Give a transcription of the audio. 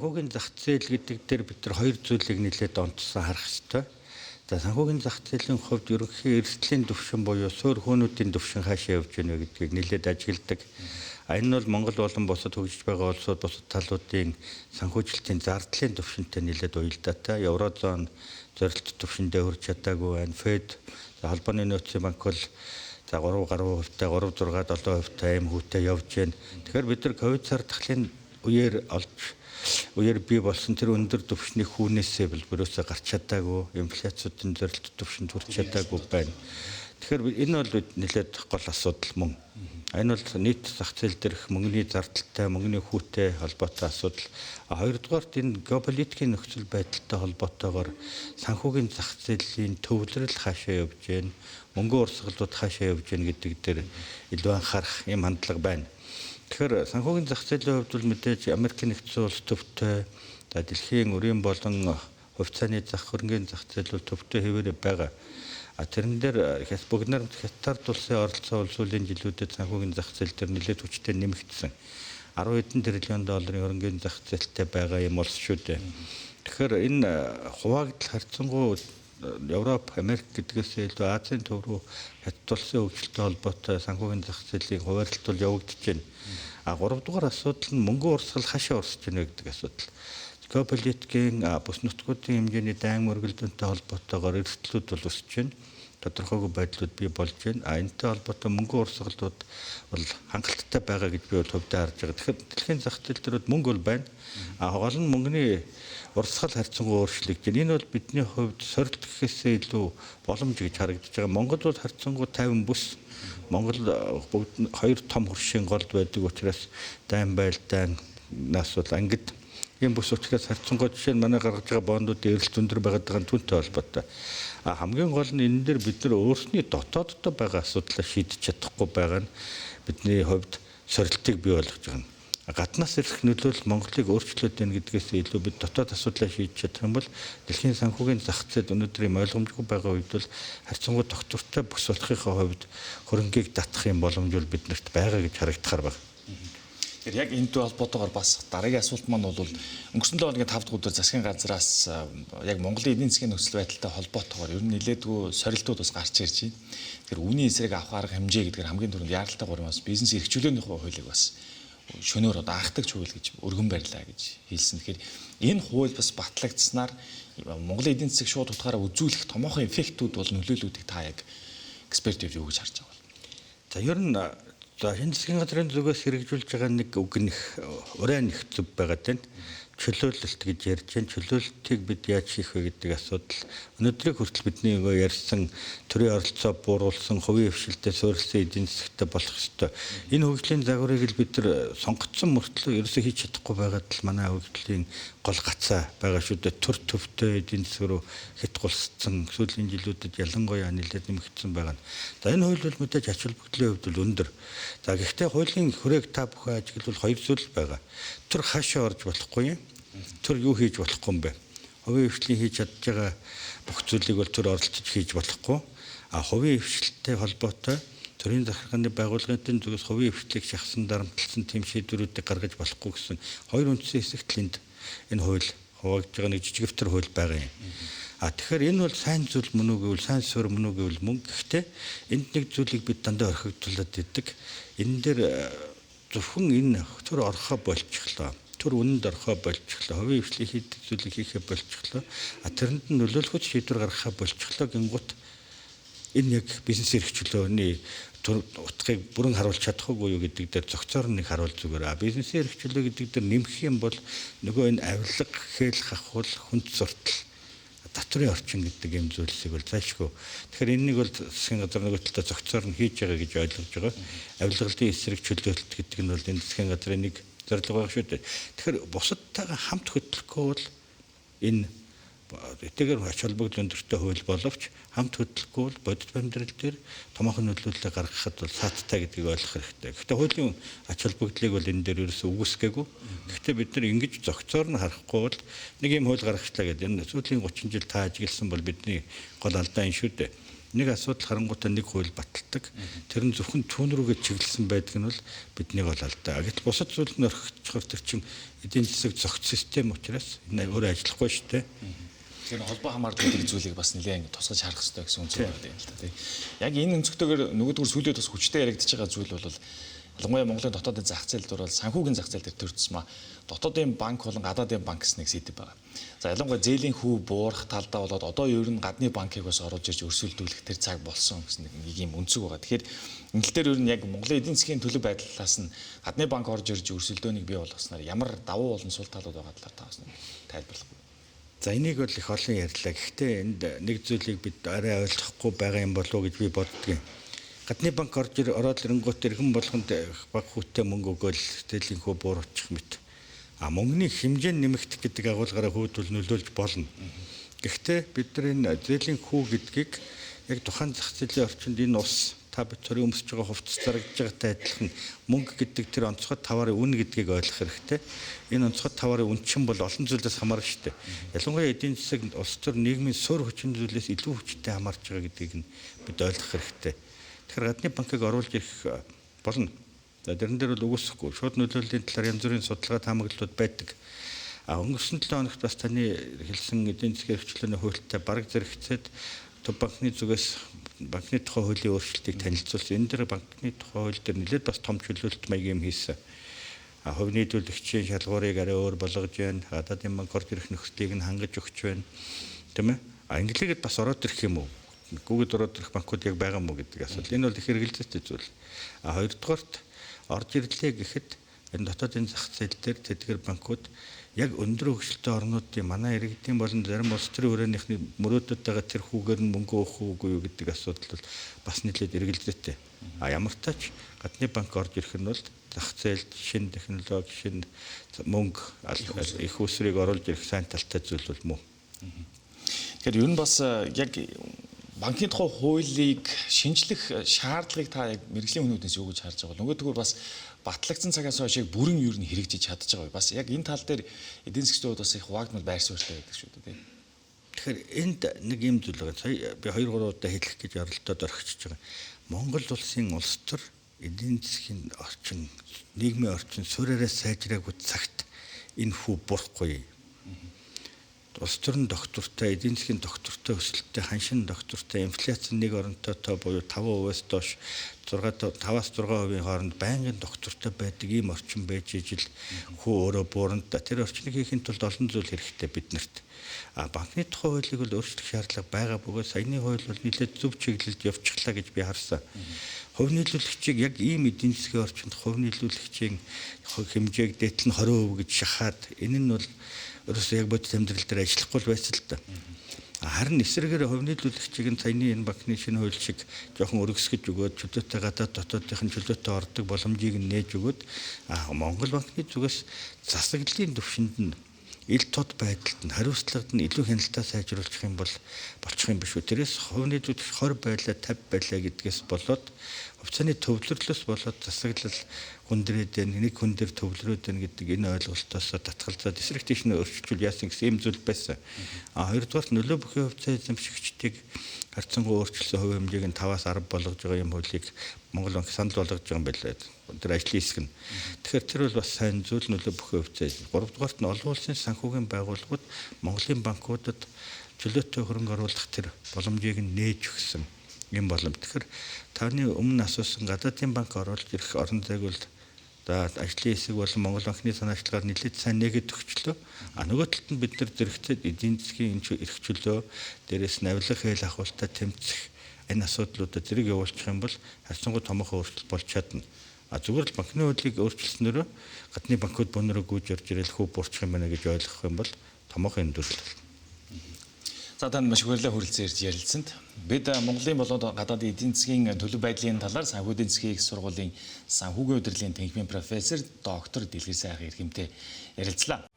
санхүүгийн зах зээл гэдэг дээр бид нар хоёр зүйлийг нэлээд онцлон харах хэрэгтэй. За санхүүгийн зах зээлийн хувьд ерөнхий эрсдлийн түвшин буюу суурь хөөнүүдийн түвшин хаашаа явж байна вэ гэдгийг нэлээд ажигладаг. Энэ нь бол Монгол болон бусад хөгжиж байгаа улсууд бусад талуудын санхүүжилтийн зардлын түвшинтэй нэлээд уялдаатай. Еврозон зорилт түвшиндээ хүрч чадаагүй байна. ФЭД холбооны нөөцийн банк бол за 3 гаруй хувьтай 3 6 7% аим хүүтэй явж байна. Тэгэхээр бид нар ковид сардахлын үеэр бий болсон тэр өндөр түвшний хүүнээсээ билбэрөөсөө гарч чадаагүй, инфляцийн зорилт түвшинд хүрч чадаагүй байна. Тэгэхээр энэ бол нэлээд гол асуудал мөн. Энэ бол нийт зах зээл дээрх мөнгөний зардалтай, мөнгөний хүүтэй холбоотой асуудал. Хоёрдугаарт энэ геополитикийн нөхцөл байдалтай холбоотойгоор санхүүгийн зах зээлийн төвлөрөл хаашаа явж байна, мөнгөн урсгалууд хаашаа явж байна гэдэг дээр илүү анхаарах юм хандлага байна. Тэгэхээр санхүүгийн зах зээлийн хувьд бол мэдээж Америкийн нэгдсэн улс төвтэй, дэлхийн өрийн болон хувьцааны зах хөрөнгөний зах зээл бол төвтэй хэвээр байгаа. Тэрэн дээр бүгд найрамд Хятад улсын оролцоо сүүлийн жилүүдэд санхүүгийн зах зээл дээр нэлээд хүчтэй нэмэгдсэн. 10 хэдэн тэрлион долларын хөрөнгөний зах зээлтэй байгаа юм улс шүү дээ. Тэгэхээр энэ хуваагдал харьцангуй Европ, Америк гэдгээс илүү Азийн төв рүү Хятад улсын хөгжилтэй холбоотой санхүүгийн зах зээлийн хуваарлалт бол явагдаж байна. Гуравдугаар асуудал нь мөнгөн урсгал хаашаа урсж байна гэдэг асуудал. Геополитикийн бус нутгуудын хэмжээний дайн мөргөлдөнтэй холбоотойгоор эрсдлүүд бол өсөж байна. Тодорхойгүй байдлууд бий болж байна. Энэтэй холбоотой мөнгөн урсгалууд бол хангалттай байгаа гэж би бол хувьдаа харж байгаа. Тэгэхээр дэлхийн зах зээл дээр мөнгө бол байна. Гол нь мөнгөний урсгал харьцангуй өөрчлөгдөж байна. Энэ бол бидний хувьд сорилт гэхээсээ илүү боломж гэж харагдаж байгаа. Монгол бол харьцангуй 50 бүс. Монгол бүгд хоёр том хөршийн голд байдаг учраас дайн байлдаанаас бол ангид ийм бүс учраас харьцангуй жишээ нь манай гаргаж байгаа бондуудын эрэлт өндөр байгаадаа түүнтэй холбоотой. Хамгийн гол нь энэ дээр бид нар өөрсний дотооддоо байгаа асуудлаа шийдэж чадахгүй байгаа нь бидний хувьд сорилтыг бий болгож байгаа. Гаднаас ирэх нөлөөлөл Монголыг өөрчлөөд байна гэдгээс илүү бид дотоод асуудлаа шийдэж чадах юм бол дэлхийн санхүүгийн зах зээл өнөөдрийн ойлгомжгүй байгаа үед бол харьцангуй тогтвортой бүс болохын хувьд хөрөнгийг татах юм боломж бол биднэрт байгаа гэж харагдахаар байна. Тэгэхээр яг энэтэй холбоотойгоор бас дараагийн асуулт маань бол өнгөрсөн 7 хоногийн 5 дахь өдөр засгийн газраас яг Монголын эдийн засгийн нөхцөл байдалтай холбоотойгоор ер нь нэлээдгүй сорилтууд бас гарч ирж байна. Тэгэхээр үүний эсрэг авах арга хэмжээ гэдгээр хамгийн түрүүнд яаралтай гурван бас бизнес эрхчлөөний хуулийг бас шөнөөр даахтагч хууль гэж өргөн барьлаа гэж хэлсэн. Тэгэхээр энэ хууль бас батлагдсанаар Монголын эдийн засаг шууд утгаараа үзүүлэх томоохон эффектүүд бол нөлөөлүүдийг та яг эксперт юу гэж харж байгаа вэ? За ер нь энэ засгийн газрын зүгээс хэрэгжүүлж байгаа нэг үг нэх урай нэх зүв байгаа тань. Чөлөөлөлт гэж ярьж байна. Чөлөөлөлтийг бид яаж хийх вэ гэдэг асуудал. Өнөөдрийг хүртэл бидний ярьсан төрийн оролцоо бууруулсан, хувийн хвшилтэд суурилсан эдийн засагтай болох ёстой. Энэ хөгжлийн загварыг л бид нар сонгогдсон мөртлөө ерөөсөө хийж чадахгүй байгаад л манай хөгжлийн гол гацаа байгаа шүү дээ. Төр төвтэй эдийн засаг руу хятгуулсан сүүлийн жилүүдэд ялангуяа нэлээд нэмэгдсэн байгаа. За энэ хууль бол мэдээж ач холбогдлын хувьд бол өндөр. За гэхдээ хуулийн хүрээг та бүхэн ажиглавал хоёр зүйл байгаа. Төр хаашаа орж болохгүй юм. Төр юу хийж болохгүй юм бэ? Хувийн хвшлийн хийж чадж байгаа бүх зүйлийг бол төр оролцож хийж болохгүй. Хувийн хвшилтэй холбоотой төрийн захиргааны байгууллагын зүгээс хувийн хвшлийг шахсан дарамтлсан тэм шийдвэрүүдийг гаргаж болохгүй гэсэн хоёр үндсэн хэсэгт энэ хууль хуваагдж байгаа нэг жижигвтер хууль байгаа юм. Тэгэхээр энэ бол сайн зүйл мөн үү гэвэл сайн суурь мөн үү гэвэл мөн. Гэхдээ энд нэг зүйлийг бид дандаа орхигдуулаад идэг. Энэ дээр зөвхөн энэ төр орхоо болчихлоо. Төр үнэнд орхоо болчихлоо. Хувийн хвшлийн хийдэг зүйлийг хийхээ болчихлоо. Тэрэнд нь нөлөөлөхөд шийдвэр гаргахаа болчихлоо гингут энэ яг бизнес эрхчлөөний утгыг бүрэн харуулж чадахгүй юу гэдэг дээр зохицоор нэг харуул зүгээр. Бизнесийн эрхчлөө гэдэг дээр нэмэх юм бол нөгөө энэ авилга, хээл хахуул, хүнд суртал, татврын орчин гэдэг юм зүйлсийг бол зайлшгүй. Тэгэхээр энэнийг бол засгийн газар нөгөө талдаа зохицоор нь хийж байгаа гэж ойлгож байгаа. Авилгалын эсрэг чөлөөлөлт гэдэг нь бол энэ засгийн газрын нэг зорилго байх шүү дээ. Тэгэхээр бусадтайгаа хамт хөтлөхгүй бол энэ этэйгээр ач холбогдол өндөртэй хууль боловч хамт хөтлөхгүй бол бодит амьдрал дээр томоохон нөлөөлөл гаргахад бол сааттай гэдгийг ойлгох хэрэгтэй. Гэхдээ хуулийн ач холбогдлыг бол энэ дээр ерөөсөө үгүйсгээгүй. Гэхдээ бид нар ингэж зохицоор нь харахгүй бол нэг юм хууль гаргачлаа гэдэг энэ сүүлийн 30 жил та ажигласан бол бидний гол алдаа энэ шүү дээ. Нэг асуудал харангуйтаа нэг хууль баталдаг. Тэр нь зөвхөн түүн рүүгээ чиглэсэн байдаг нь бол биднийг бол алдаа. Гэтэл бусад зүйл нь орхичихор тэр чинь эдийн засаг зохиц систем учраас энэ өөрөө ажиллахгүй шүү дээ. Тэр холбоо хамаардаг гэдэг зүйлийг бас нэлээд тусгаж харах хэрэгтэй гэсэн үнцээр байна л да тийм. Яг энэ өнцгтэйгээр нөгөөдгөр сүүлийн бас хүчтэй яригдчихэж байгаа зүйл бол ялангуяа Монголын дотоодын зах зээл дээр бол санхүүгийн зах зээл дээр төрчихсөн маа. Дотоодын банк болон гадаадын банк гэсэн нэг сэдэв байгаа. За ялангуяа зээлийн хүү буурах талдаа болоод одоо ер нь гадны банкыг бас оруулж ирж өрсөлдүүлэх тэр цаг болсон гэсэн нэг юм өнцөг байгаа. Тэгэхээр энэ тал дээр ер нь яг Монголын эдийн засгийн төлөв байдлаас нь гадны банк орж ирж өрсөлдөөнийг бий болгосноор ямар давуу болон сул талууд байгаа талаар та бас нэг тайлбарлах. За энийг бол их олон ярьлаа. Гэхдээ энд нэг зүйлийг бид арай ойлгохгүй байгаа юм болов уу гэж би боддгийн. Гадны банк ороод ирэнгүүт иргэн болгонд баг хүүтэй мөнгө өгөөл зээлийн хүү бууруучих мэт. Мөнгөний хэмжээ нэмэгдэх гэдэг агуулгаараа хүүдүүл нөлөөлж болно. Гэхдээ бид нар энэ зээлийн хүү гэдгийг яг тухайн зах зээлийн орчинд энэ ус та бидний өмсөж байгаа хувцас зарагдж байгаатай адилхан мөнгө гэдэг тэр онцгой таварын үн гэдгийг ойлгох хэрэгтэй. Энэ онцгой таварын үн чинь бол олон зүйлээс хамаарна шүү дээ. Ялангуяа эдийн засаг улс төр нийгмийн суурь хүчин зүйлээс илүү хүчтэй хамаарч байгаа гэдгийг нь бид ойлгох хэрэгтэй. Тэгэхээр гадны банкыг оруулж ирэх болно. За тэрэн дээр бол үгүйсэхгүй шууд нөлөөллийн талаар янз бүрийн судалгаа таамаглалууд байдаг. Өнгөрсөн 7 хоногт бас таны хэлсэн эдийн засгийн эрхчлөөний хуультай бараг зэрэгцээд банкны зүгээс банкны тухай хуулийн өөрчлөлтийг танилцуулсан. Энэ дээр банкны тухай хууль дээр нэлээд бас том чөлөөлт маягийн юм хийсэн. Хувь нийлүүлэгчийн шалгуурыг арай өөр болгож байна. Гадаадын банк орж ирэх нөхцөлийг нь хангаж өгч байна. Тийм ээ? Инглигээд бас ороод ирэх юм уу? Гүгэд ороод ирэх банкуд яг байгаа мó гэдэг асуудал. Энэ бол их хэрэгэлзээтэй зүйл. Хоёрдугаарт орж ирлээ гэхэд энэ дотоодын зах зээл дээр тэдгээр банкуд яг өндөр хөгжилтэй орнуудын манай иргэдийн болон зарим улс төрийн хүрээнийхний мөрөөдөд байгаа тэр хүүгээр нь мөнгө өгөх үгүй юу гэдэг асуудал бол бас нэлээд эргэлзээтэй. Ямар ч тач гадны банк орж ирэх нь бол зах зээлд шинэ технологи, шинэ мөнгө их усрыг оруулж ирэх сайн талтай зүйл бол мөн. Тэгэхээр ер нь бас яг банкны тухай хуулийг шинжлэх шаардлагыг та яг мэргэжлийн хүмүүдээс юу гэж харж байгаа бол нөгөөдгөр бас батлагдсан цагаас хойш бүрэн ер нь хэрэгжиж чадчих байгаа. Бас яг энэ тал дээр эдийн засгчдод бас их хуваагдмал байр суурьтай байдаг шүү дээ. Тэгэхээр энд нэг юм зүйл байгаа. Сая би 2-3 удаа хэлэх гэж оролдоод орхичж байгаа. Монгол улсын улс төр эдийн засгийн орчин, нийгмийн орчин суурьаараа сайжраагүй цагт энэ хүү бурахгүй. Улс төрийн доктортой, эдийн засгийн доктортой өсөлттэй, ханшин доктортой, инфляци нэг оронтой буюу 5%-аас доош 5-6% хооронд байнгын доктортой байдаг ийм орчин байж ижил хүү өөрөө бууранд тэр орчныг хийхин тулд олон зүйл хэрэгтэй биднэрт. Банкны тухай хуулийг бол өөрчлөх шаардлага байгаа бөгөөд саяны хууль бол нэлээд зөв чиглэлд явчихлаа гэж би харсан. Хувь нийлүүлэгчийг яг ийм эдийн засгийн орчинд хувь нийлүүлэгчийн хэмжээг дээдлэн 20% гэж шахаад энэ нь бол ерөөсөө яг бодит амьдрал дээр ажиллахгүй байсан л да. Харин эсрэгээр хувь нийлүүлэгчийг нь саяны энэ банкны шинэ хууль шиг жоохон өргөсгөж өгөөд чөлөөтэй гадаад дотоодын чөлөөтэй ордог боломжийг нээж өгөөд Монгол банкны зүгээс засаглалын түвшинд нь ил тод байдалд нь хариуцлагад нь илүү хяналтаа сайжруулах юм бол болчих юм биш үү. Тэрээс хувь нийлүүлэгч 20 байлаа 50 байлаа гэдгээс болоод хувьцааны төвлөрлөөс болоод засаглал хүндрээд нэг хүн дээр төвлөрөөд байна гэдэг энэ ойлголтоос татгалзаад эсрэг тийш нь өөрчлөл яасан гэсэн юм зүйл байсан. Хоёрдугаар нөлөө бүхий хувьцаа эзэмшигчдийг харьцангуй өөрчлөсөн хувь хэмжээг нь 5-аас 10 болгож байгаа юм хуулийг Монгол банк санал болгож байгаа юм байлаа. Тэр ажлын хэсэг нь. Тэгэхээр тэр бол бас сайн зүйл нөлөө бүхий хувьцаа. Гуравдугаарт нь олон улсын санхүүгийн байгууллагууд Монголын банкудад чөлөөтэй хөрөнгө оруулах тэр боломжийг нь нээж өгсөн юм боломж. Тэгэхээр таны өмнө асуусан гадаадын банк оруулж ирэх орон зайг бол ажлын хэсэг болон Монгол банкны санаачлагаар нэлээд сайн нэгэд өгчлөө. Нөгөө талд нь бид нар зэрэгцээд эдийн засгийн эрх чөлөө дээрээс навлах хэл ахуултаа тэмцэх энэ асуудлуудад зэрэг явуулчих юм бол харьцангуй томоохон өөрчлөлт болж чадна. Зүгээр л банкны хуулийг өөрчилснөөрөө гадны банкуд бөөнөрөө гүйж орж ирэл хүү буурчих юм байна гэж ойлгох юм бол томоохон өндөрл. За танд маш их хүрэлцэн ирж ярилцсанд. Бид Монголын болоод гадаадын эдийн засгийн төлөв байдлын талаар санхүү эдийн засгийн их сургуулийн санхүүгийн удирдлагын тэнхимийн профессор доктор Дэлгэр Сайхан иргэмтэй ярилцлаа.